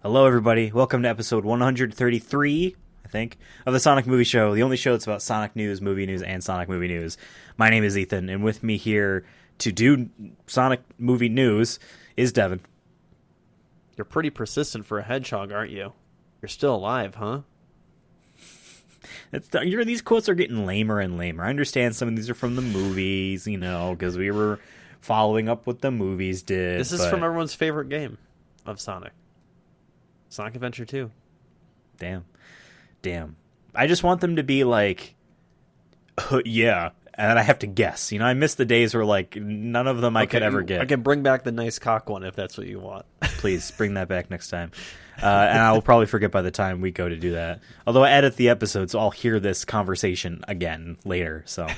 Hello, everybody. Welcome to episode 133, I think, of the Sonic Movie Show, the only show that's about Sonic news, movie news, and Sonic movie news. My name is Ethan, and with me here to do Sonic movie news is Devin. You're pretty persistent for a hedgehog, aren't you? You're still alive, huh? These quotes are getting lamer and lamer. I understand some of these are from the movies, because we were following up what the movies did. This is from everyone's favorite game of Sonic. Sonic Adventure 2. Damn. I just want them to be like, yeah, and I have to guess. I miss the days where, like, none of them I could ever get. I can bring back the nice cock one if that's what you want. Please, bring that back next time. And I will probably forget by the time we go to do that. Although I edit the episode, so I'll hear this conversation again later. So,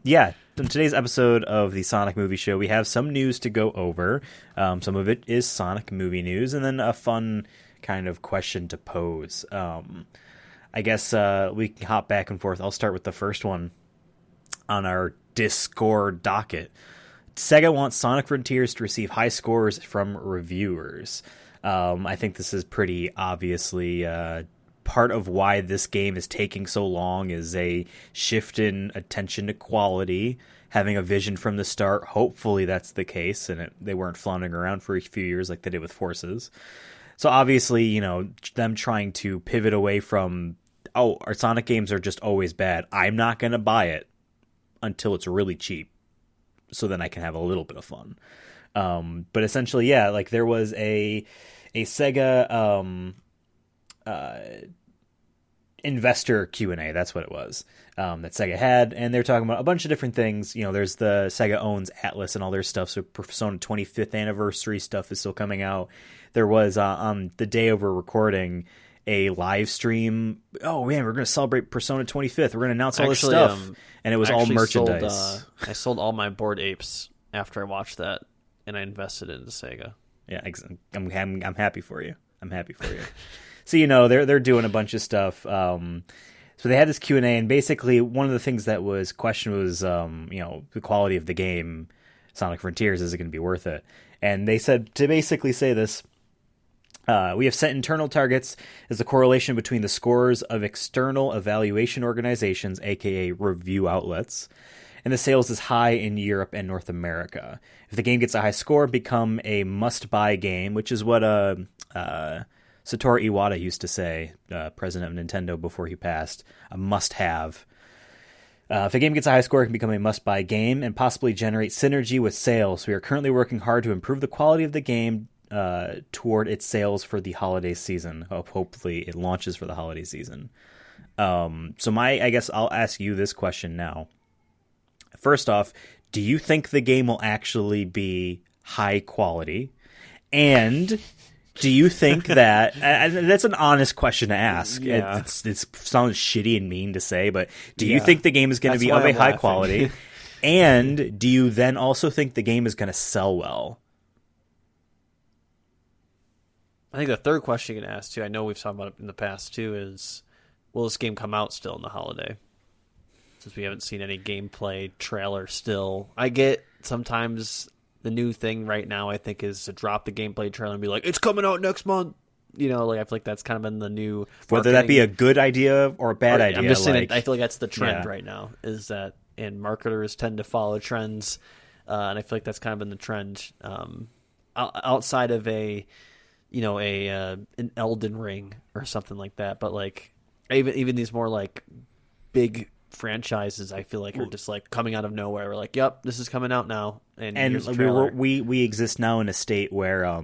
yeah. In today's episode of the Sonic Movie Show, we have some news to go over. Some of it is Sonic movie news, and then a fun kind of question to pose. I guess we can hop back and forth. I'll start with the first one on our Discord docket. Sega wants Sonic Frontiers to receive high scores from reviewers. I think this is pretty obviously part of why this game is taking so long is a shift in attention to quality, having a vision from the start. Hopefully that's the case, and they weren't floundering around for a few years like they did with Forces. So obviously, them trying to pivot away from, our Sonic games are just always bad. I'm not going to buy it until it's really cheap, so then I can have a little bit of fun. But essentially, yeah, like there was a Sega investor Q&A, that's what it was, that Sega had, and they're talking about a bunch of different things. There's the Sega owns Atlas and all their stuff, so Persona 25th anniversary stuff is still coming out. There was, on the day of we're recording, a live stream. Oh man, we're going to celebrate Persona 25th. We're going to announce all this stuff, and it was all merchandise. I sold all my Bored Apes after I watched that, and I invested into Sega. Yeah, I'm happy for you. So, they're doing a bunch of stuff. So they had this Q&A, and basically one of the things that was questioned was, the quality of the game, Sonic Frontiers, is it going to be worth it? And they said, to basically say this, we have set internal targets as the correlation between the scores of external evaluation organizations, aka review outlets, and the sales is high in Europe and North America. If the game gets a high score, become a must-buy game, which is what Satoru Iwata used to say, president of Nintendo before he passed, a must-have. If a game gets a high score, it can become a must-buy game and possibly generate synergy with sales. We are currently working hard to improve the quality of the game toward its sales for the holiday season. Hopefully it launches for the holiday season. So I guess I'll ask you this question now. First off, do you think the game will actually be high quality? And do you think that that's an honest question to ask? Yeah. It sounds shitty and mean to say, but do you think the game is going to be of a high quality? And do you then also think the game is going to sell well? I think the third question you can ask too, I know we've talked about it in the past too, is will this game come out still in the holiday? Since we haven't seen any gameplay trailer still. I get sometimes the new thing right now, I think, is to drop the gameplay trailer and be like, it's coming out next month. I feel like that's kind of been the new whether that be a good idea or a bad idea. I'm just saying, I feel like that's the trend right now, is that, and marketers tend to follow trends, and I feel like that's kind of been the trend. Outside of an Elden Ring or something like that, but like even these more like big franchises, I feel like are just like coming out of nowhere. We're like, yep, this is coming out now, and here's the trailer. we exist now in a state where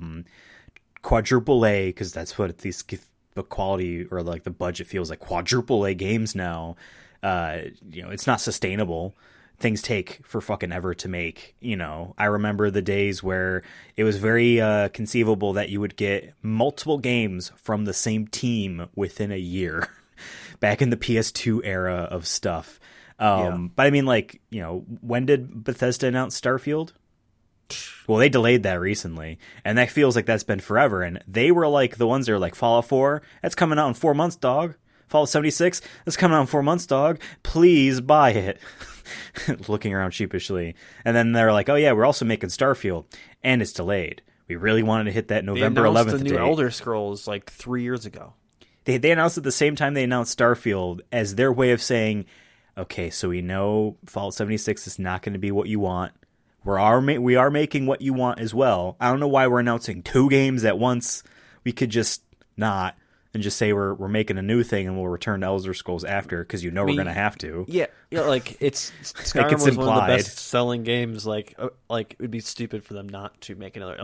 quadruple A, because that's what at least the quality or like the budget feels like, quadruple A games now. It's not sustainable. Things take for fucking ever to make. I remember the days where it was very conceivable that you would get multiple games from the same team within a year. Back in the PS2 era of stuff. But I mean, when did Bethesda announce Starfield? Well, they delayed that recently, and that feels like that's been forever. And they were like the ones that are like, Fallout 4, that's coming out in 4 months, dog. Fallout 76, that's coming out in 4 months, dog. Please buy it. Looking around sheepishly. And then they're like, oh yeah, we're also making Starfield, and it's delayed. We really wanted to hit that They November announced 11th the new date. Elder Scrolls like 3 years ago. They announced at the same time they announced Starfield as their way of saying, okay, so we know Fallout 76 is not going to be what you want. We are making what you want as well. I don't know why we're announcing 2 games at once. We could just not and just say we're making a new thing and we'll return to Elder Scrolls after because we're going to have to. Yeah, like it's Skyrim Like it's was one of the implied. best-selling games. Like it would be stupid for them not to make another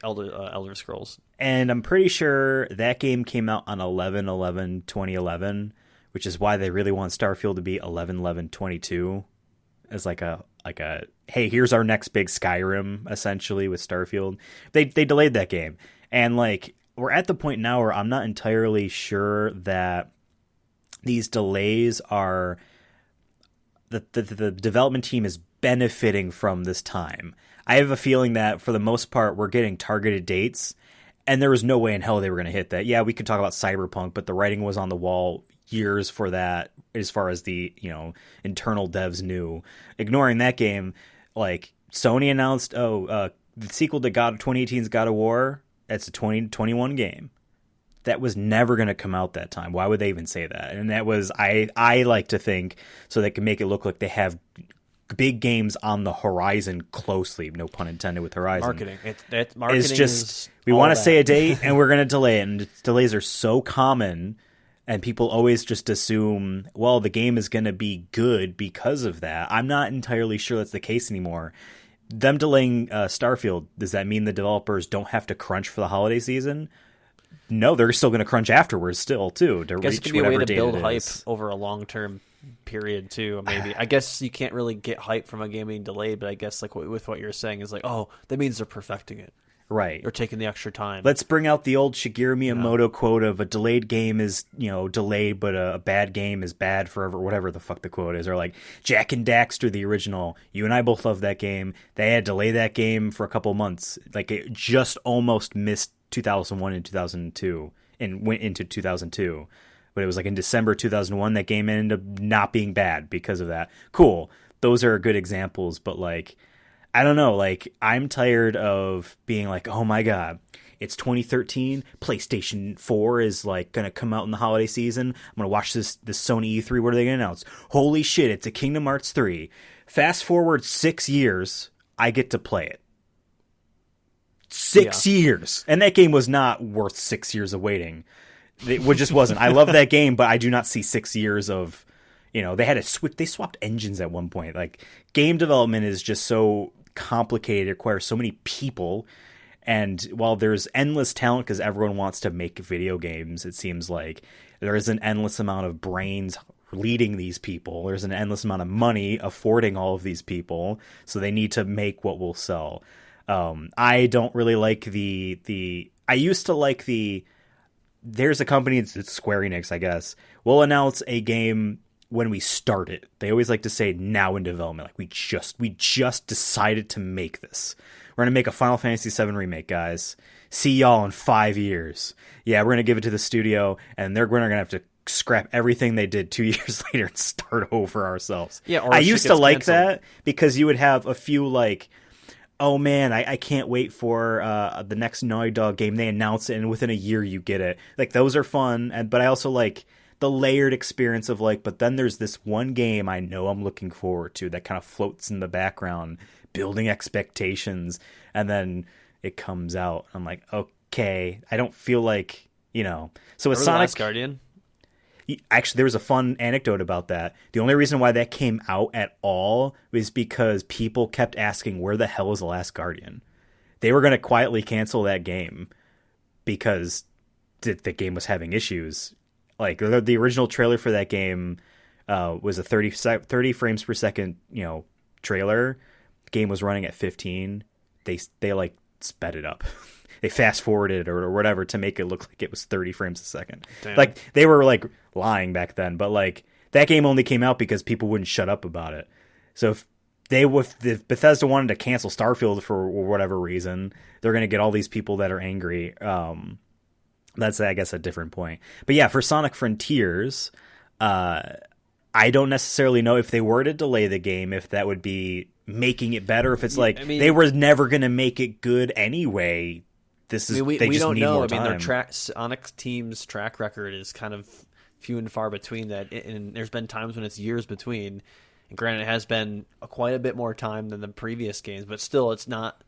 Elder Scrolls. And I'm pretty sure that game came out on 11/11/2011, which is why they really want Starfield to be 11/11/22 as like a hey, here's our next big Skyrim essentially with Starfield. They delayed that game. And like we're at the point now where I'm not entirely sure that these delays are the development team is benefiting from this time. I have a feeling that for the most part we're getting targeted dates, and there was no way in hell they were going to hit that. Yeah, we could talk about Cyberpunk, but the writing was on the wall years for that as far as the, internal devs knew. Ignoring that game, like Sony announced, the sequel to 2018's God of War, that's a 2021 game. That was never going to come out that time. Why would they even say that? And that was, I like to think, so they can make it look like they have big games on the horizon closely. No pun intended with horizon. Marketing. Marketing it's just, is we want to say a date and we're going to delay it. And delays are so common and people always just assume, well, the game is going to be good because of that. I'm not entirely sure that's the case anymore. Them delaying Starfield, does that mean the developers don't have to crunch for the holiday season? No, they're still going to crunch afterwards still, too, to reach be a whatever way to date build it hype is. over a long-term period, too, maybe. I guess you can't really get hype from a game being delayed, but I guess like with what you're saying is like, oh, that means they're perfecting it. Right. Or taking the extra time. Let's bring out the old Shigeru Miyamoto quote of a delayed game is, delayed, but a bad game is bad forever, whatever the fuck the quote is. Or like Jack and Daxter, the original. You and I both love that game. They had to delay that game for a couple months. Like it just almost missed 2001 and 2002 and went into 2002. But it was like in December 2001, that game ended up not being bad because of that. Cool. Those are good examples, but like, I don't know, like, I'm tired of being like, oh my god, it's 2013, PlayStation 4 is, like, going to come out in the holiday season, I'm going to watch this Sony E3, what are they going to announce? Holy shit, it's a Kingdom Hearts 3. Fast forward 6 years, I get to play it. 6 years! And that game was not worth 6 years of waiting. It just wasn't. I love that game, but I do not see 6 years of, they had to switch, they swapped engines at one point. Like, game development is just so complicated, it requires so many people, and while there's endless talent because everyone wants to make video games, it seems like there is an endless amount of brains leading these people, there's an endless amount of money affording all of these people, so they need to make what will sell. I don't really like I used to like there's a company, it's Square Enix, I guess, will announce a game when we start it. They always like to say now in development. Like we just decided to make this. We're going to make a Final Fantasy VII remake, guys. See y'all in 5 years. Yeah, we're going to give it to the studio and we're going to have to scrap everything they did 2 years later and start over ourselves. Yeah, or I used to like canceled. that because you would have a few like, oh man, I can't wait for the next Naughty Dog game. They announce it and within a year you get it. Like those are fun, but I also like the layered experience of like, but then there's this one game I know I'm looking forward to that kind of floats in the background, building expectations, and then it comes out. I'm like, okay, I don't feel like, So with Sonic Last Guardian? Actually, there was a fun anecdote about that. The only reason why that came out at all was because people kept asking, where the hell is The Last Guardian? They were going to quietly cancel that game because the game was having issues. Like the original trailer for that game was a 30 frames per second, trailer. The game was running at 15. They like sped it up. They fast forwarded or whatever to make it look like it was 30 frames a second. Damn. Like they were like lying back then, but like that game only came out because people wouldn't shut up about it. So if Bethesda wanted to cancel Starfield for whatever reason, they're going to get all these people that are angry. That's, I guess, a different point. But yeah, for Sonic Frontiers, I don't necessarily know if they were to delay the game, if that would be making it better. If it's like they were never going to make it good anyway. This is they just don't need know. more time. Their Sonic team's track record is kind of few and far between. That, and there's been times when it's years between. And granted, it has been quite a bit more time than the previous games, but still, it's not.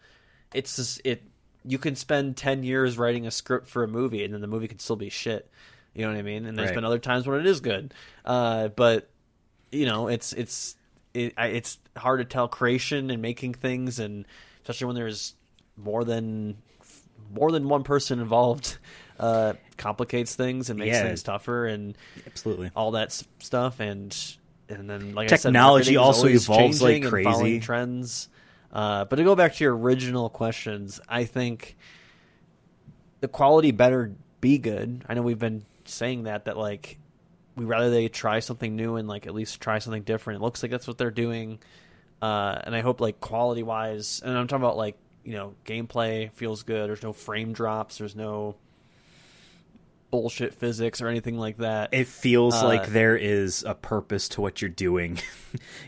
It's just it. You can spend 10 years writing a script for a movie, and then the movie can still be shit. You know what I mean? And there's been other times when it is good, but it's hard to tell creation and making things, and especially when there's more than one person involved, complicates things and makes things tougher, and absolutely all that stuff. And then, like technology I said, also evolves like and crazy. Following trends. But to go back to your original questions, I think the quality better be good. I know we've been saying that like we rather they try something new and like at least try something different. It looks like that's what they're doing, and I hope like quality wise, and I'm talking about like gameplay feels good. There's no frame drops. There's no bullshit physics or anything like that. It feels like there is a purpose to what you're doing,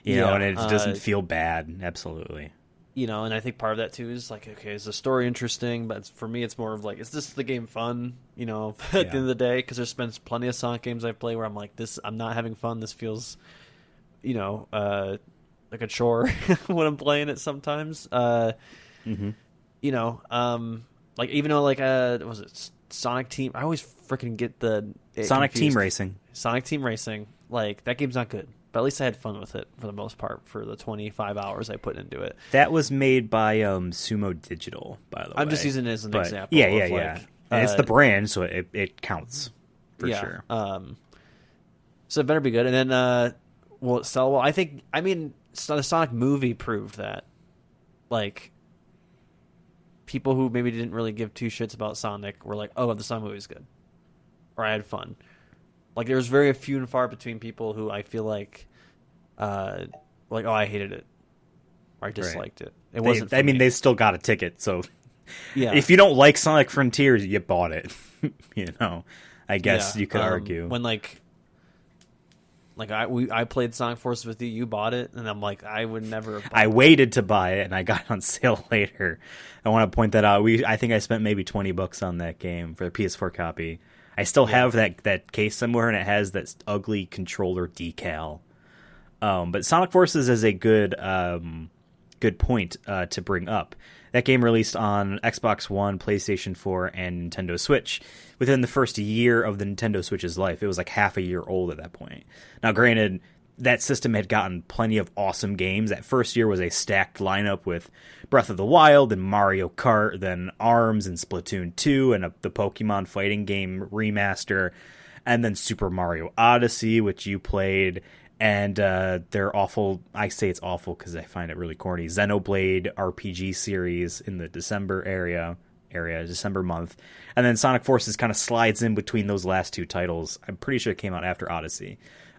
and it doesn't feel bad. Absolutely. And I think part of that too is like, okay, is the story interesting? But for me, it's more of like, is this the game fun? At the end of the day, because there's been plenty of Sonic games I've played where I'm like, I'm not having fun. This feels, like a chore when I'm playing it sometimes. Like even though like was it Sonic Team? I always freaking get Sonic confused. Team Racing. Sonic Team Racing, like that game's not good. But at least I had fun with it for the most part for the 25 hours I put into it. That was made by Sumo Digital, by the way. I'm just using it as an example. Yeah. It's the brand, so it counts for sure. So it better be good. And then, will it sell well? The Sonic movie proved that. Like, people who maybe didn't really give two shits about Sonic were like, oh, the Sonic movie's good. Or I had fun. Like, there's very few and far between people who I feel like, oh, I hated it. Or I disliked it. It wasn't for me. They still got a ticket, so yeah. If you don't like Sonic Frontiers, you bought it. I guess you could argue. When I played Sonic Forces with you, you bought it, and I'm like, I would never. I waited to buy it, and I got it on sale later. I want to point that out. I think I spent maybe $20 on that game for the PS4 copy. I still have that case somewhere, and it has that ugly controller decal. But Sonic Forces is a good point to bring up. That game released on Xbox One, PlayStation 4, and Nintendo Switch within the first year of the Nintendo Switch's life. It was like half a year old at that point. Now, granted, that system had gotten plenty of awesome games. That first year was a stacked lineup with Breath of the Wild and Mario Kart, then ARMS and Splatoon 2, and the Pokemon fighting game remaster, and then Super Mario Odyssey, which you played, and their awful, I say it's awful because I find it really corny, Xenoblade RPG series in the December December month. And then Sonic Forces kind of slides in between those last two titles. I'm pretty sure it came out after Odyssey.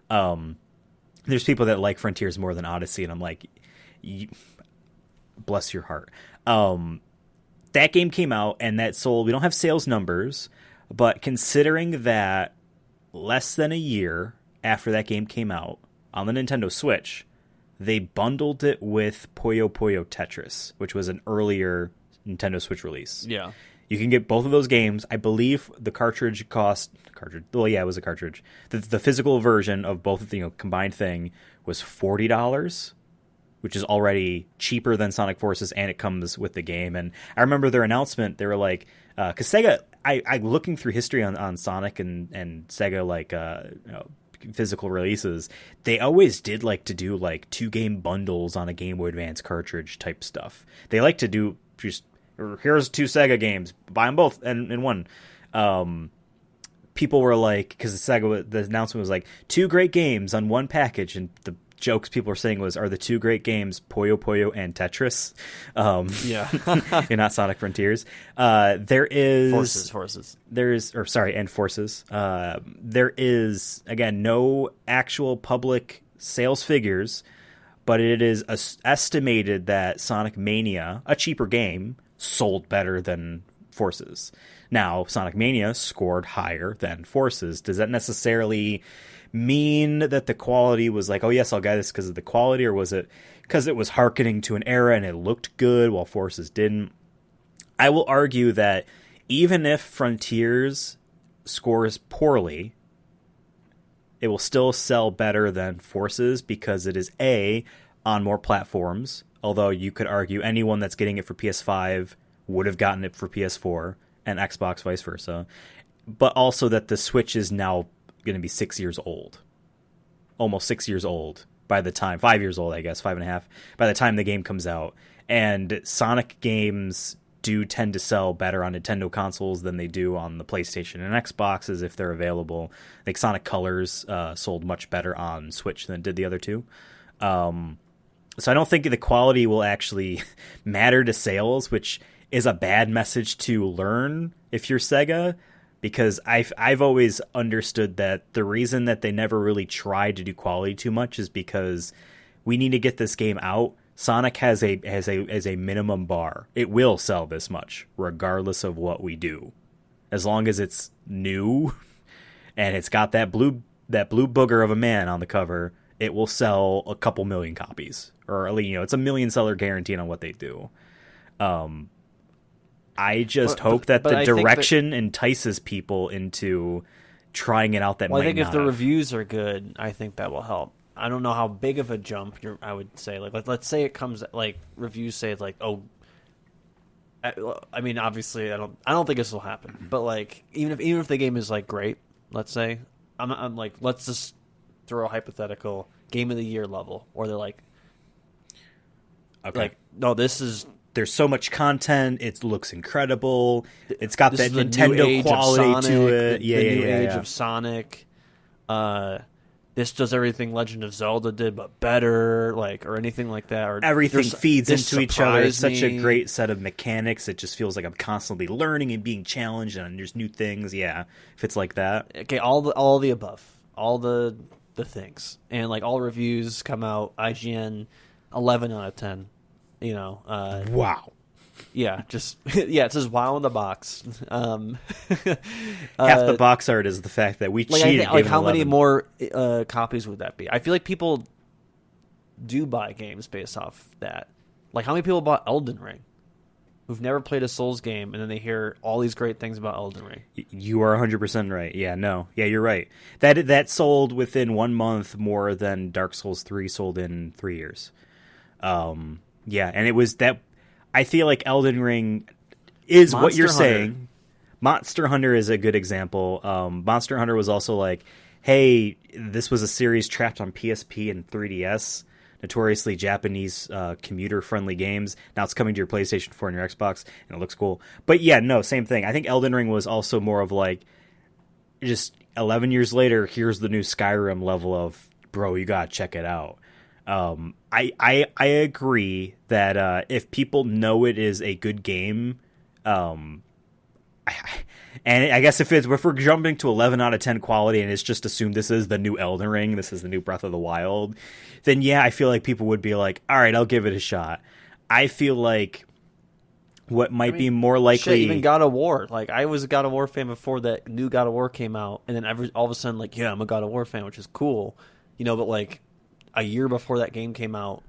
There's people that like Frontiers more than Odyssey, and I'm like, bless your heart. That game came out, and that sold, we don't have sales numbers, but considering that less than a year after that game came out on the Nintendo Switch, they bundled it with Puyo Puyo Tetris, which was an earlier Nintendo Switch release. Yeah. You can get both of those games. I believe the cartridge cost... Well, yeah, it was a cartridge. The physical version of both of the combined thing was $40, which is already cheaper than Sonic Forces, and it comes with the game. And I remember their announcement. They were like... Because Sega... I looking through history on Sonic and Sega, physical releases, they always did like to do like 2-game bundles on a Game Boy Advance cartridge type stuff. They like to do just... Here's 2 Sega games. Buy them both in one. People were like, because the announcement was like 2 great games on one package, and the jokes people were saying was, are the 2 great games Puyo Puyo and Tetris? You're not Sonic Frontiers. There is Forces. And Forces. There is, again, no actual public sales figures, but it is estimated that Sonic Mania, a cheaper game, sold better than Forces. Now, Sonic Mania scored higher than Forces. Does that necessarily mean that the quality was like, oh yes, I'll get this because of the quality, or was it because it was hearkening to an era and it looked good while Forces didn't? I will argue that even if Frontiers scores poorly, it will still sell better than Forces because it is on more platforms, although you could argue anyone that's getting it for PS5 would have gotten it for PS4 and Xbox, vice versa, but also that the Switch is now going to be 6 years old, almost 6 years old by the time, 5 years old, I guess, 5.5, by the time the game comes out. And Sonic games do tend to sell better on Nintendo consoles than they do on the PlayStation and Xboxes if they're available. I think Sonic Colors sold much better on Switch than it did the other two. So I don't think the quality will actually matter to sales, which is a bad message to learn if you're Sega, because I've always understood that the reason that they never really tried to do quality too much is because we need to get this game out. Sonic has a minimum bar. It will sell this much regardless of what we do, as long as it's new and it's got that blue booger of a man on the cover. It will sell a couple million copies, or it's a million seller guarantee on what they do. I just hope that the direction entices people into trying it out. I think if the reviews are good, I think that will help. I don't know how big of a jump I would say. Like, let's say it comes, like, reviews say it's like, oh, I mean, obviously, I don't think this will happen. But like, even if the game is like great, let's say, I'm like, let's just throw a hypothetical game of the year level, or they're like, okay, like, no, there's so much content. It looks incredible. It's got that Nintendo quality to it. The new age of Sonic. This does everything Legend of Zelda did, but better, like, or anything like that. Or everything feeds into each other. It's such a great set of mechanics. It just feels like I'm constantly learning and being challenged, and there's new things. Yeah, if it's like that. Okay, all the above, all the things, and like all reviews come out. IGN 11 out of 10. Wow. Yeah, just it says wow in the box. Half the box art is the fact that we cheated. Like how many more copies would that be? I feel like people do buy games based off that. Like, how many people bought Elden Ring who've never played a Souls game, and then they hear all these great things about Elden Ring? You are 100% right. Yeah, you're right. That sold within 1 month more than Dark Souls 3 sold in 3 years. Yeah, and it was that. I feel like Elden Ring is what you're saying. Monster Hunter is a good example. Monster Hunter was also like, hey, this was a series trapped on PSP and 3DS, notoriously Japanese commuter-friendly games. Now it's coming to your PlayStation 4 and your Xbox, and it looks cool. But yeah, no, same thing. I think Elden Ring was also more of like, just 11 years later, here's the new Skyrim level of, bro, you gotta check it out. I agree that if people know it is a good game, and I guess if we're jumping to 11 out of 10 quality and it's just assumed this is the new Elden Ring, this is the new Breath of the Wild, then yeah, I feel like people would be like, all right, I'll give it a shot. I feel like what might be more likely... even God of War. Like, I was a God of War fan before that new God of War came out, and then all of a sudden, like, yeah, I'm a God of War fan, which is cool. But like, a year before that game came out,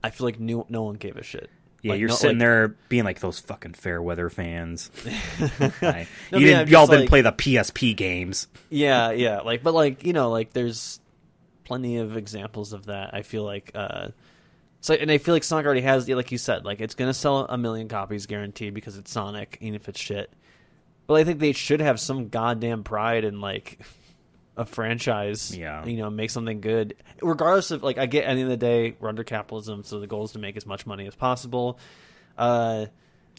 I feel like no one gave a shit. Yeah, like, you're sitting there being like, those fucking fair weather fans. Y'all didn't play the PSP games. Yeah. But like, there's plenty of examples of that. I feel like, and I feel like Sonic already has, like you said, like, it's gonna sell 1 million copies guaranteed because it's Sonic, even if it's shit. But I think they should have some goddamn pride in, like, a franchise, make something good, regardless of, like, I get, at the end of the day, we're under capitalism, so the goal is to make as much money as possible. And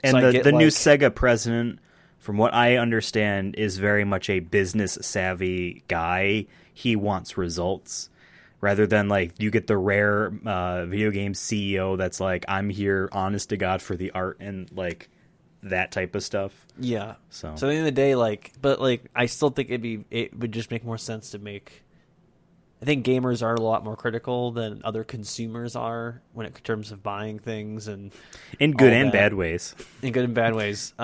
the new Sega president, from what I understand, is very much a business savvy guy. He wants results rather than, like, you get the rare video game CEO that's like, I'm here honest to God for the art and, like, that type of stuff. Yeah. So at the end of the day, like, but like, I still think it would just make more sense to make. I think gamers are a lot more critical than other consumers are when it in terms of buying things, and in good and bad ways. In good and bad ways.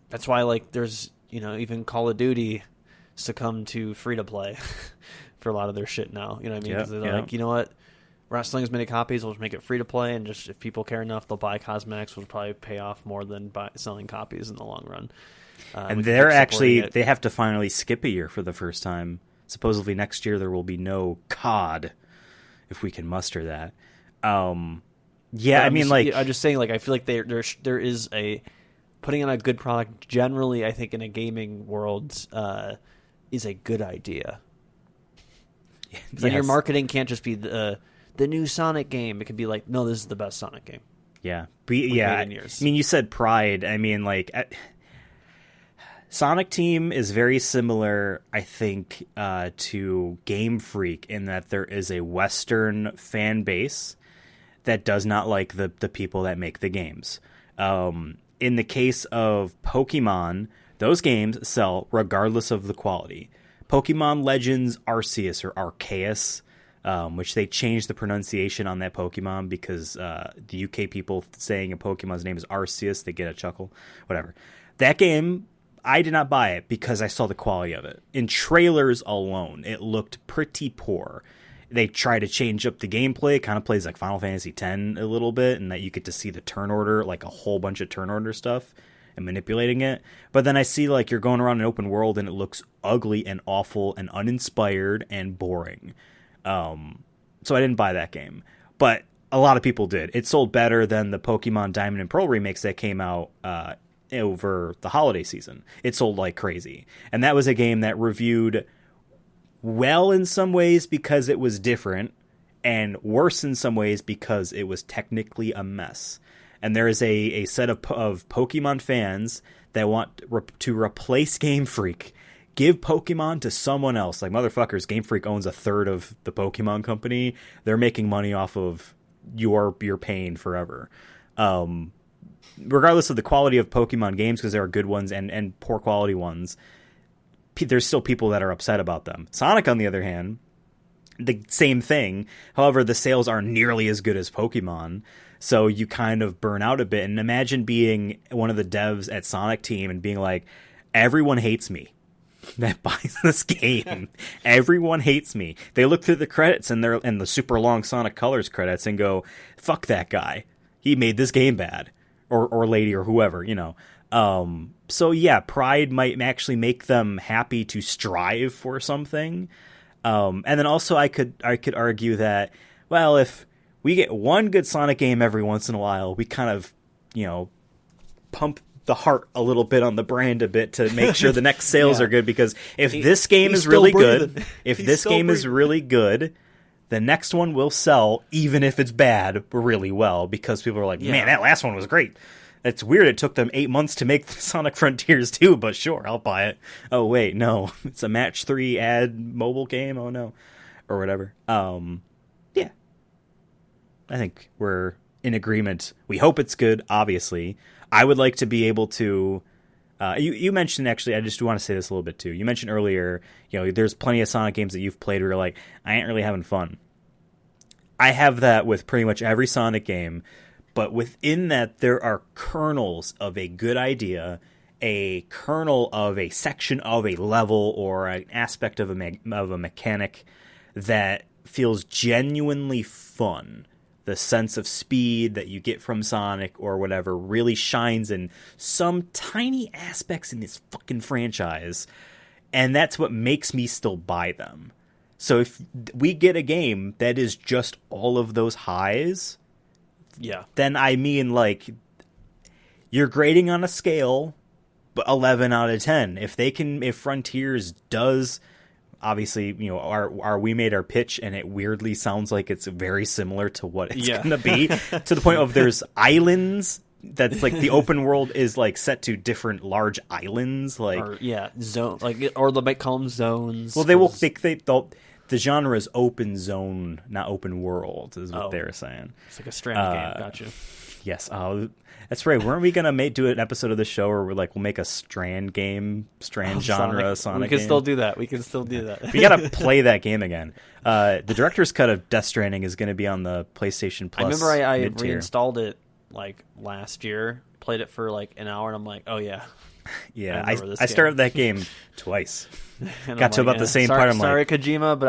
that's why like there's even Call of Duty succumbed to free to play for a lot of their shit now. You know what I mean? Because they're like, you know what, we're not selling as many copies. We'll just make it free to play, and just if people care enough, they'll buy cosmetics, which will probably pay off more than selling copies in the long run. And they have to finally skip a year for the first time. Supposedly next year there will be no COD, if we can muster that. I'm just saying, like, I feel like there is a putting on a good product generally, I think, in a gaming world is a good idea. Yes. Your marketing can't just be the new Sonic game. It could be like, no, this is the best Sonic game. Yeah. I mean, you said Pride. I mean, like, Sonic Team is very similar, I think, to Game Freak in that there is a Western fan base that does not like the people that make the games. In the case of Pokemon, those games sell regardless of the quality. Pokemon Legends Arceus or Arceus, which they changed the pronunciation on that Pokemon because the UK people saying a Pokemon's name is Arceus, they get a chuckle. Whatever. That game, I did not buy it because I saw the quality of it. In trailers alone, it looked pretty poor. They try to change up the gameplay. It kind of plays like Final Fantasy X a little bit, and that you get to see the turn order, like a whole bunch of turn order stuff and manipulating it. But then I see like you're going around an open world and it looks ugly and awful and uninspired and boring. So I didn't buy that game. But a lot of people did. It sold better than the Pokemon Diamond and Pearl remakes that came out over the holiday season. It sold like crazy. And that was a game that reviewed well in some ways because it was different, and worse in some ways because it was technically a mess. And there is a set of Pokemon fans that want to replace Game Freak, give Pokemon to someone else. Like, motherfuckers, Game Freak owns a third of the Pokemon company. They're making money off of your pain forever. Regardless of the quality of Pokemon games, because there are good ones and poor quality ones, there's still people that are upset about them. Sonic, on the other hand, the same thing. However, the sales aren't nearly as good as Pokemon, so you kind of burn out a bit. And imagine being one of the devs at Sonic Team and being like, everyone hates me that buys this game. Everyone hates me. They look through the credits and the super long Sonic Colors credits and go, fuck that guy. He made this game bad. Or lady or whoever, So yeah, Pride might actually make them happy to strive for something. And then also I could argue that, well, if we get one good Sonic game every once in a while, we kind of, pump the heart a little bit on the brand a bit to make sure the next sales are good. Because if this game is really good, the next one will sell, even if it's bad, really well, because people are like, man, that last one was great. It's weird it took them 8 months to make Sonic Frontiers 2, but sure, I'll buy it. Oh, wait, no. It's a Match 3 ad mobile game? Oh, no. Or whatever. Yeah. I think we're in agreement. We hope it's good, obviously. I would like to be able to... You mentioned, actually, I just want to say this a little bit, too. You mentioned earlier, there's plenty of Sonic games that you've played where you're like, I ain't really having fun. I have that with pretty much every Sonic game, but within that, there are kernels of a good idea, a kernel of a section of a level or an aspect of a mechanic that feels genuinely fun. The sense of speed that you get from Sonic or whatever really shines in some tiny aspects in this fucking franchise, and that's what makes me still buy them. So if we get a game that is just all of those highs, then I mean, like, you're grading on a scale, but 11 out of 10. If Frontiers does, obviously, we made our pitch, and it weirdly sounds like it's very similar to what it's going to be, to the point of there's islands that's like the open world is like set to different large islands, like zone, like, or they might call them zones. Well, the genre is open zone, not open world, is what they're saying. It's like a strand game. Gotcha. Yes. That's right. Weren't we gonna do an episode of the show where we'll make a strand game, genre Sonic? We can still do that. We can still do that. We gotta play that game again. The director's cut of Death Stranding is going to be on the PlayStation Plus. I remember I reinstalled it like last year played it for like an hour, and I'm like, oh yeah. Yeah, I remember this I game. started that game twice. And Got to I'm like, about the same part. I'm sorry, like, Kojima, but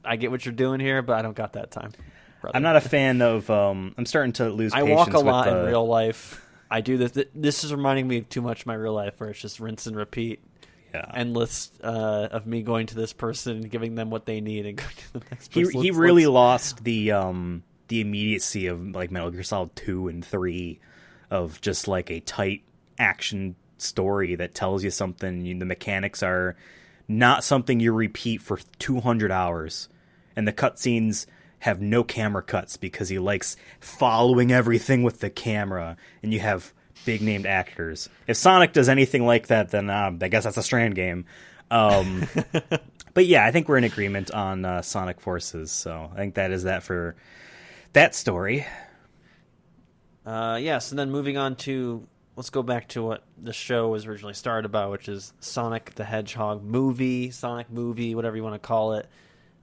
I get what you're doing here, but I don't got that time. Brother. I'm not a fan of. I'm starting to lose. I patience walk a lot with in real life. I do this. This is reminding me of too much of my real life, where it's just rinse and repeat. Yeah. Endless of me going to this person, giving them what they need, and going to the next person. He really lost the immediacy of like Metal Gear Solid 2 and 3 of just like a tight action story that tells you something. The mechanics are not something you repeat for 200 hours, and the cutscenes have no camera cuts because he likes following everything with the camera, and you have big named actors. If Sonic does anything like that, then I guess that's a Strand game. But yeah, I think we're in agreement on Sonic Forces, so I think that is that for that story. Yes, and then moving on to, let's go back to what the show was originally started about, which is Sonic the Hedgehog movie, Sonic movie, whatever you want to call it.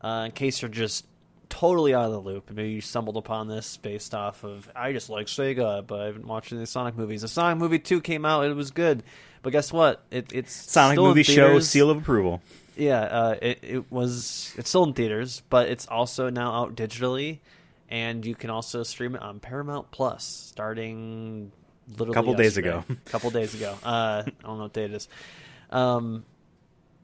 In case you're just totally out of the loop, maybe you stumbled upon this based off of, I just like Sega, but I haven't watched any Sonic movies. The Sonic movie 2 came out, it was good. But guess what? It's Sonic still movie in show theaters. seal of approval. Yeah, it's still in theaters, but it's also now out digitally, and you can also stream it on Paramount Plus starting literally Couple days ago. Couple days ago. I don't know what day it is.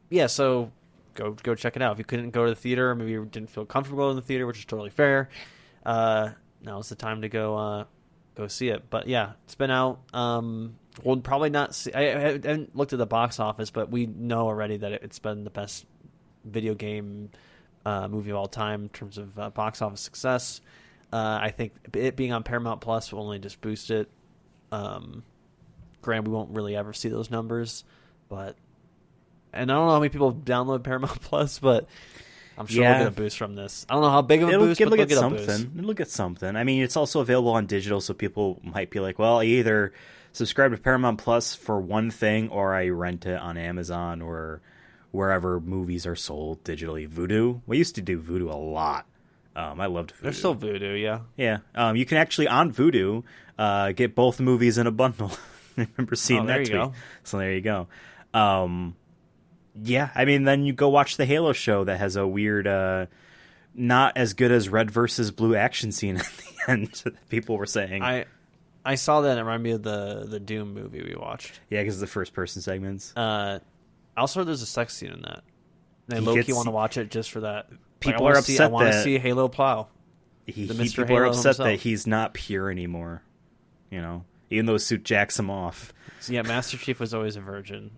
Yeah, so go check it out. If you couldn't go to the theater, or maybe you didn't feel comfortable in the theater, which is totally fair, now's the time to go see it. But yeah, it's been out. We'll probably not see. I haven't looked at the box office, but we know already that it's been the best video game movie of all time in terms of box office success. I think it being on Paramount Plus will only just boost it. Granted, we won't really ever see those numbers, and I don't know how many people download Paramount Plus, but I'm sure we'll get a boost from this. I don't know how big of a boost, but they'll get something. a boost. It'll get something. I mean, it's also available on digital, so people might be like, well, I either subscribe to Paramount Plus for one thing, or I rent it on Amazon or wherever movies are sold digitally. Vudu. We used to do Vudu a lot. I loved Vudu. There's still Vudu, yeah. Yeah. You can actually, on Vudu, get both movies in a bundle. I remember seeing that tweet. Go. So there you go. Yeah, I mean, then you go watch the Halo show that has a weird, not as good as Red versus Blue action scene at the end, that people were saying. I saw that, and it reminded me of the Doom movie we watched. Yeah, because the first-person segments. Also, there's a sex scene in that. And I low-key want to watch it just for that. People are upset that... I want to see Halo plow. People are upset that he's not pure anymore. You know? Even though his suit jacks him off. So yeah, Master Chief was always a virgin.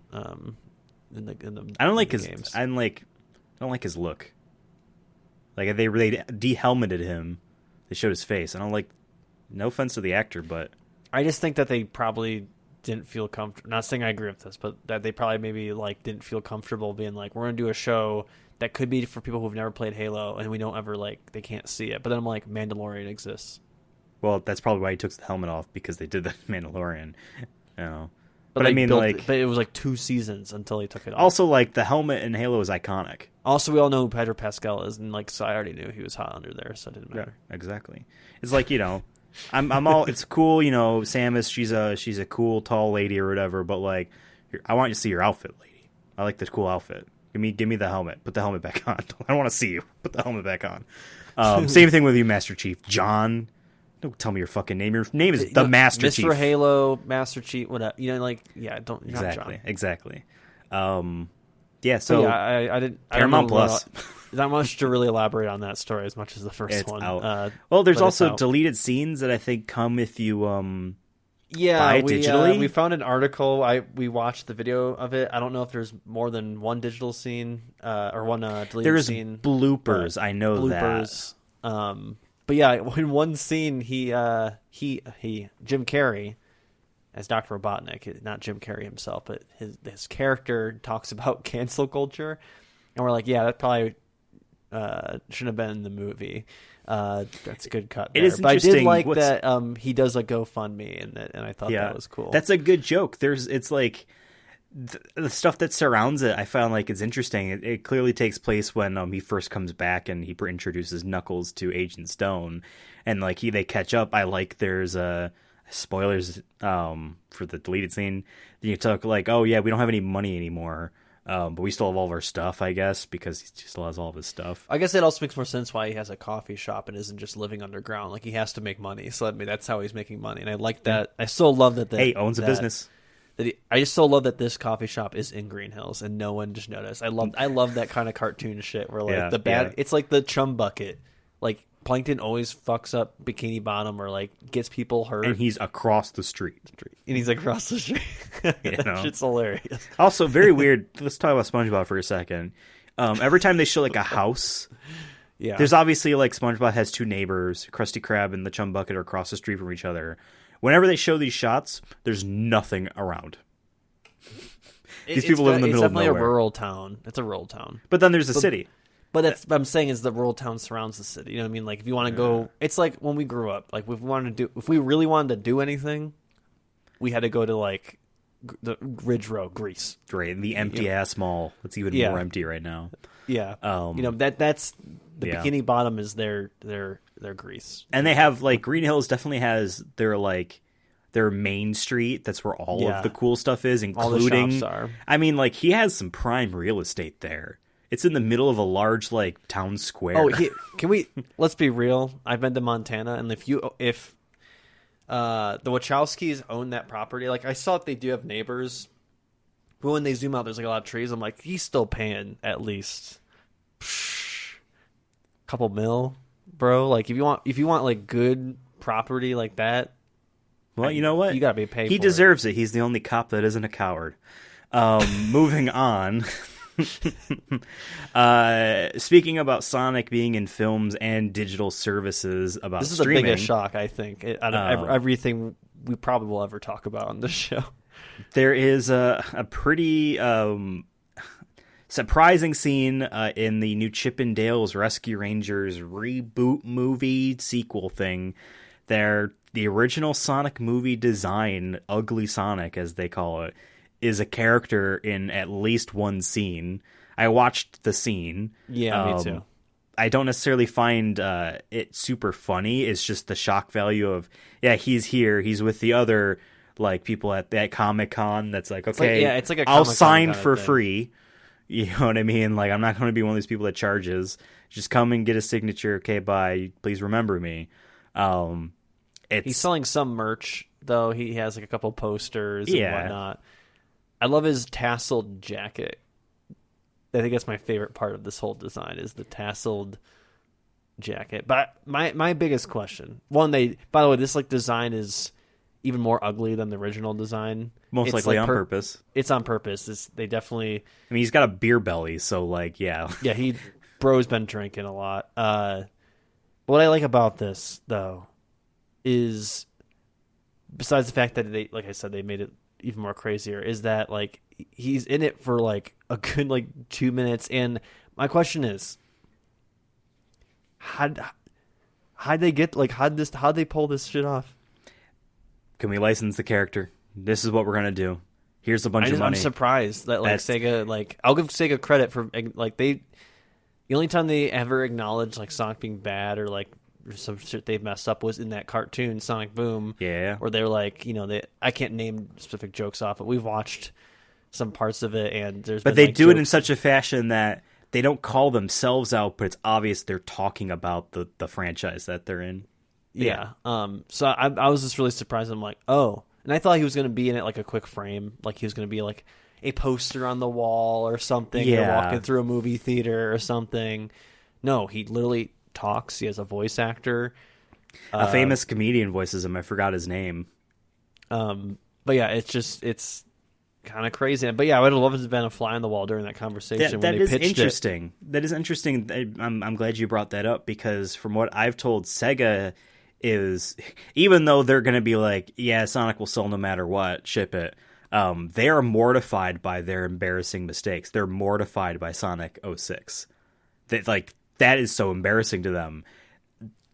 In the I don't like his games. I don't like his look. Like they de-helmeted him. They showed his face. I don't like. No offense to the actor, but I just think that they probably didn't feel comfortable. Not saying I agree with this, but that they probably maybe didn't feel comfortable being like, we're gonna do a show that could be for people who've never played Halo and we don't ever they can't see it. But then I'm like, Mandalorian exists. Well, that's probably why he took the helmet off, because they did the Mandalorian. You know. But I mean, but it was 2 seasons until he took it off. Also, the helmet in Halo is iconic. Also, we all know who Pedro Pascal is, and so I already knew he was hot under there, so it didn't matter. Yeah, exactly. It's I'm all. It's cool, Samus. She's a cool tall lady or whatever. But I want you to see your outfit, lady. I like this cool outfit. Give me the helmet. Put the helmet back on. I don't want to see you. Put the helmet back on. Same thing with you, Master Chief. John. Don't tell me your fucking name. Your name is the Master Chief. Mr. Halo, Master Chief, whatever. Don't exactly, John. Exactly. Yeah. So I didn't. Paramount Plus. Not much to really elaborate on that story as much as the first one. Out. Well, there's also deleted scenes that I think come if you buy it digitally. We found an article. We watched the video of it. I don't know if there's more than one digital scene or one deleted scene. There's bloopers. I know bloopers. That. But yeah, in one scene, he Jim Carrey, as Dr. Robotnik, not Jim Carrey himself, but his character talks about cancel culture, and we're like, yeah, that probably shouldn't have been in the movie. That's a good cut there. It is but interesting. I did like that he does a GoFundMe, and I thought that was cool. That's a good joke. It's the stuff that surrounds it, I found it's interesting. It clearly takes place when he first comes back and he introduces Knuckles to Agent Stone, and they catch up. There's a spoilers for the deleted scene. You talk like, oh yeah, we don't have any money anymore, but we still have all of our stuff, I guess, because he still has all of his stuff. I guess it also makes more sense why he has a coffee shop and isn't just living underground. Like, he has to make money, so that's how he's making money. And I like that. I still love that. Hey, owns a business. I just so love that this coffee shop is in Green Hills and no one just noticed. I love that kind of cartoon shit where like it's like the chum bucket. Like, Plankton always fucks up Bikini Bottom or like gets people hurt, and he's across the street. And he's across the street. That shit's hilarious. Also, very weird. Let's talk about SpongeBob for a second. Every time they show like a house, there's obviously like SpongeBob has two neighbors, Krusty Krab and the Chum Bucket, are across the street from each other. Whenever they show these shots, there's nothing around. These people live in the middle of nowhere. It's definitely a rural town. It's a rural town. But then there's a city. But that's what I'm saying is the rural town surrounds the city. You know what I mean? Like, if you want to go, it's like when we grew up. Like, if we really wanted to do anything, we had to go to like the Ridge Road, Greece. Right, the empty ass mall. It's even more empty right now. Yeah, that's the Bikini Bottom is their Greece. And they have like Green Hills definitely has their main street. That's where all of the cool stuff is, including. All the shops are. I mean, like, he has some prime real estate there. It's in the middle of a large like town square. Oh, let's be real. I've been to Montana, and if the Wachowskis own that property, like, I saw that they do have neighbors, but when they zoom out, there's like a lot of trees. I'm like, he's still paying at least a couple mil, bro. Like, if you want like good property like that, well, you know what? You gotta be paid. He deserves it. He's the only cop that isn't a coward. Moving on. Speaking about Sonic being in films and digital services about this is streaming, the biggest shock, I think, out of everything we probably will ever talk about on this show. There is a pretty surprising scene in the new Chip and Dale's Rescue Rangers reboot movie sequel thing. The original Sonic movie design, Ugly Sonic as they call it, is a character in at least one scene. I watched the scene. Yeah, me too. I don't necessarily find it super funny. It's just the shock value of, he's here. He's with the other like people at that Comic-Con. That's like, okay, it's like a I'll sign for free. You know what I mean? Like, I'm not going to be one of these people that charges. Just come and get a signature. Okay, bye. Please remember me. He's selling some merch, though. He has like a couple posters and whatnot. I love his tasseled jacket. I think that's my favorite part of this whole design is the tasseled jacket. But my biggest question, by the way, this like design is even more ugly than the original design. Most likely on purpose. It's on purpose. They definitely. I mean, he's got a beer belly, so like, yeah. Yeah, bro's been drinking a lot. What I like about this though is, besides the fact that they, like I said, they made it even more crazier, is that like he's in it for like a good like 2 minutes, and my question is, how'd they get like how'd they pull this shit off? Can we license the character? This is what we're gonna do. Here's a bunch of money. I'm surprised that like Sega, like, I'll give Sega credit for like the only time they ever acknowledged like Sonic being bad or like some shit they've messed up was in that cartoon Sonic Boom. Yeah. Where they're like, I can't name specific jokes off, but we've watched some parts of it, and But they do it in such a fashion that they don't call themselves out, but it's obvious they're talking about the franchise that they're in. Yeah. So I was just really surprised. I'm like, oh. And I thought he was going to be in it like a quick frame. Like he was going to be like a poster on the wall or something. Yeah. Or walking through a movie theater or something. No, he literally talks. He has a voice actor. A famous comedian voices him. I forgot his name. But yeah, it's kind of crazy. But yeah, I would have loved to have been a fly on the wall during that conversation. That is interesting. That is interesting. I'm glad you brought that up, because from what I've told, Sega is, even though they're going to be like, yeah, Sonic will sell no matter what, ship it. They are mortified by their embarrassing mistakes. They're mortified by Sonic 06. That is so embarrassing to them.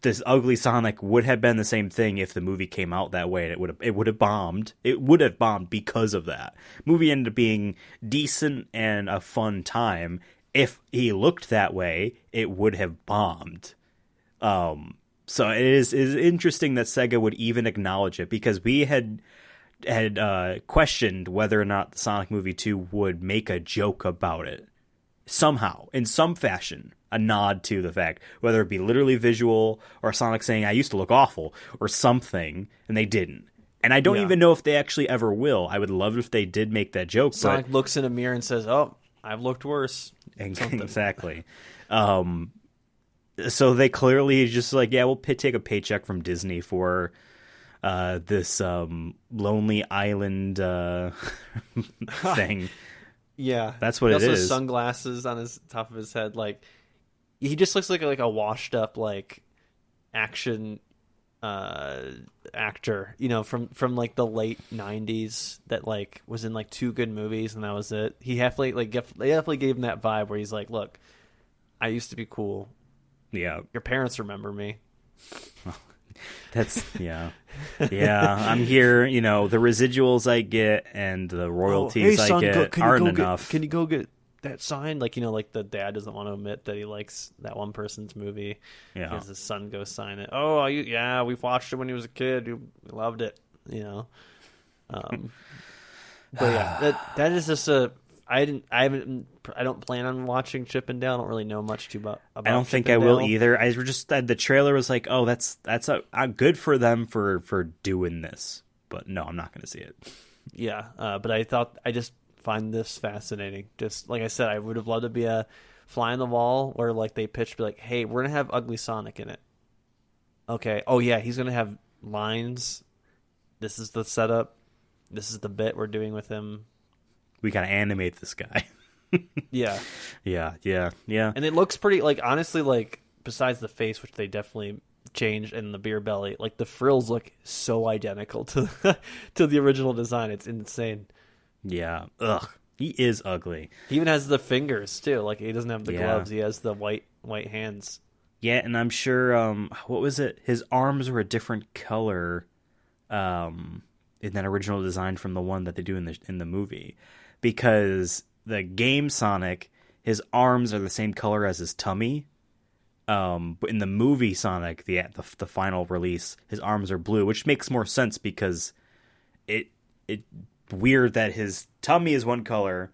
This ugly Sonic would have been the same thing if the movie came out that way, and it would have bombed. It would have bombed because of that. Movie ended up being decent and a fun time. If he looked that way, it would have bombed. So it is interesting that Sega would even acknowledge it, because we had questioned whether or not the Sonic movie 2 would make a joke about it somehow, in some fashion, a nod to the fact, whether it be literally visual or Sonic saying I used to look awful or something, and they didn't. And I don't even know if they actually ever will. I would love if they did make that joke. Sonic looks in a mirror and says, "Oh, I've looked worse." Exactly. So they clearly just like, yeah, we'll take a paycheck from Disney for this Lonely Island thing. Yeah, that's what it is. He also has sunglasses on his top of his head. Like, he just looks like a washed up like action actor, you know, from like the late '90s that like was in like 2 good movies and that was it. He definitely gave him that vibe where he's like, "Look, I used to be cool. Yeah, your parents remember me." That's yeah. I'm here. You know, the residuals I get and the royalties I get aren't enough. Can you go get that sign? Like, you know, like the dad doesn't want to admit that he likes that one person's movie. Yeah, because his son goes sign it. Oh, yeah, we've watched it when he was a kid. We loved it. You know. But yeah, that is just a. I don't plan on watching Chip and Dale. I don't really know much about I don't think I will either. I just the trailer was like, oh, that's a good for them for doing this. But no, I'm not going to see it. Yeah, but I just find this fascinating. Just like I said, I would have loved to be a fly on the wall where like they pitched, be like, hey, we're gonna have Ugly Sonic in it. Okay. Oh yeah, he's gonna have lines. This is the setup. This is the bit we're doing with him. We gotta animate this guy. Yeah. And it looks pretty, like, honestly, like, besides the face, which they definitely changed, and the beer belly, like, the frills look so identical to the original design. It's insane. Yeah. Ugh. He is ugly. He even has the fingers, too. Like, he doesn't have the gloves. He has the white hands. Yeah, and I'm sure, what was it? His arms were a different color in that original design from the one that they do in the movie. Because the game Sonic, his arms are the same color as his tummy. But in the movie Sonic, the final release, his arms are blue, which makes more sense because it weird that his tummy is one color,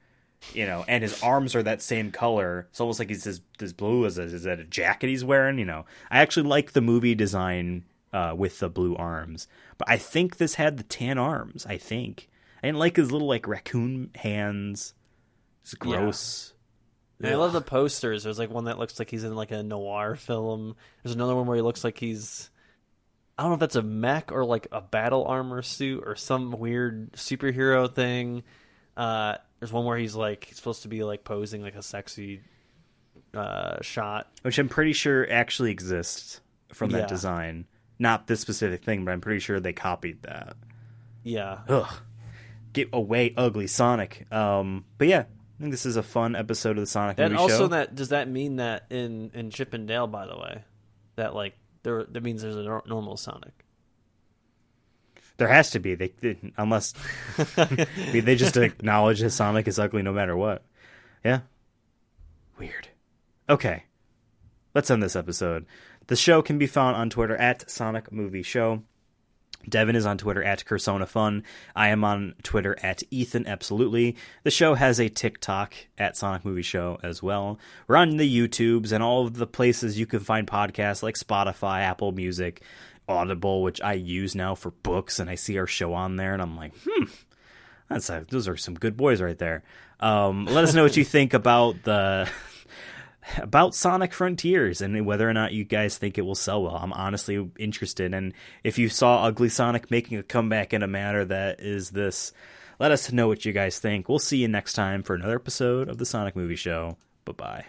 you know, and his arms are that same color. It's almost like he's this blue. Is that a jacket he's wearing? You know, I actually like the movie design with the blue arms, but I think this had the tan arms. I didn't like his little like raccoon hands. It's gross. Yeah. I love the posters. There's like one that looks like he's in like a noir film. There's another one where he looks like he's, I don't know if that's a mech or like a battle armor suit or some weird superhero thing. There's one where he's supposed to be like posing like a sexy shot, which I'm pretty sure actually exists from that design. Not this specific thing, but I'm pretty sure they copied that. Yeah. Ugh. Get away, ugly Sonic. But yeah, I think this is a fun episode of the Sonic Movie Show. And also, does that mean that in Chip and Dale, by the way, that like that means there's a normal Sonic? There has to be. Unless they just acknowledge that Sonic is ugly no matter what. Yeah. Weird. Okay. Let's end this episode. The show can be found on Twitter at Sonic Movie Show. Devin is on Twitter at CursonaFun. I am on Twitter at Ethan Absolutely. The show has a TikTok at Sonic Movie Show as well. We're on the YouTubes and all of the places you can find podcasts like Spotify, Apple Music, Audible, which I use now for books, and I see our show on there, and I'm like, those are some good boys right there. Let us know what you think about Sonic Frontiers and whether or not you guys think it will sell well. I'm honestly interested. And if you saw Ugly Sonic making a comeback in a manner that is this, let us know what you guys think. We'll see you next time for another episode of the Sonic Movie Show. Bye-bye.